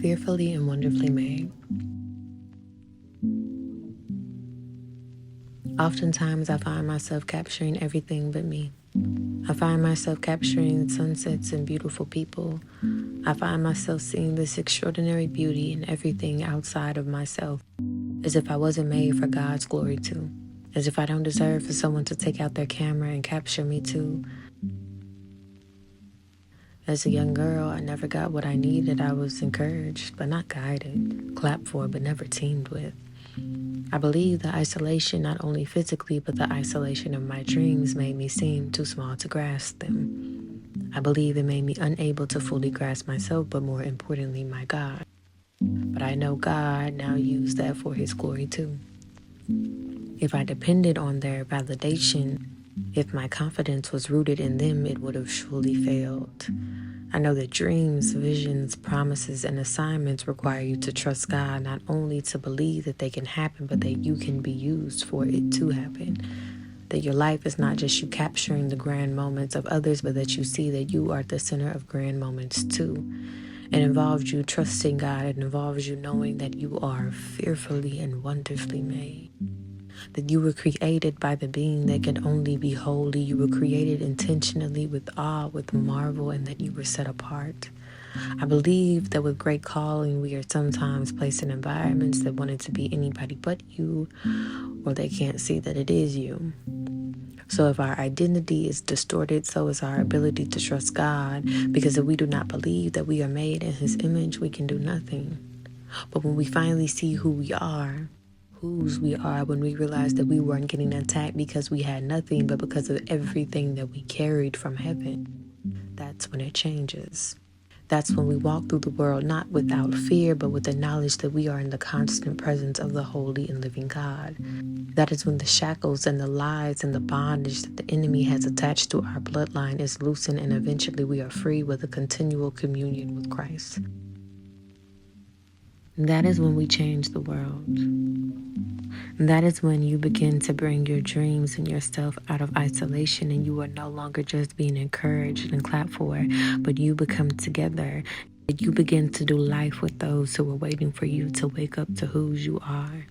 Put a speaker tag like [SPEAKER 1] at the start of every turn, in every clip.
[SPEAKER 1] Fearfully and wonderfully made. Oftentimes, I find myself capturing everything but me. I find myself capturing sunsets and beautiful people. I find myself seeing this extraordinary beauty in everything outside of myself, as if I wasn't made for God's glory too, as if I don't deserve for someone to take out their camera and capture me too. As a young girl, I never got what I needed. I was encouraged, but not guided, clapped for, but never teamed with. I believe the isolation, not only physically, but the isolation of my dreams made me seem too small to grasp them. I believe it made me unable to fully grasp myself, but more importantly, my God. But I know God now used that for His glory too. If I depended on their validation, if my confidence was rooted in them, it would have surely failed. I know that dreams, visions, promises, and assignments require you to trust God, not only to believe that they can happen, but that you can be used for it to happen. That your life is not just you capturing the grand moments of others, but that you see that you are the center of grand moments too. It involves you trusting God. It involves you knowing that you are fearfully and wonderfully made. That you were created by the being that can only be holy. You were created intentionally with awe, with marvel, and that you were set apart. I believe that with great calling, we are sometimes placed in environments that want it to be anybody but you, or they can't see that it is you. So if our identity is distorted, so is our ability to trust God, because if we do not believe that we are made in His image, we can do nothing. But when we finally see who we are, whose we are, when we realize that we weren't getting attacked because we had nothing, but because of everything that we carried from heaven, that's when it changes. That's when we walk through the world not without fear, but with the knowledge that we are in the constant presence of the holy and living God. That is when the shackles and the lies and the bondage that the enemy has attached to our bloodline is loosened, and eventually we are free with a continual communion with Christ. That is when we change the world. That is when you begin to bring your dreams and yourself out of isolation, and you are no longer just being encouraged and clapped for, but you become together. You begin to do life with those who are waiting for you to wake up to whose you are.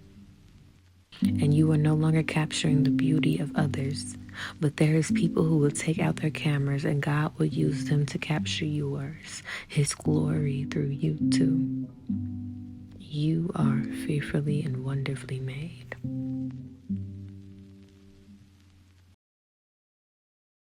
[SPEAKER 1] And you are no longer capturing the beauty of others, but there is people who will take out their cameras and God will use them to capture yours, His glory through you too. You are fearfully and wonderfully made.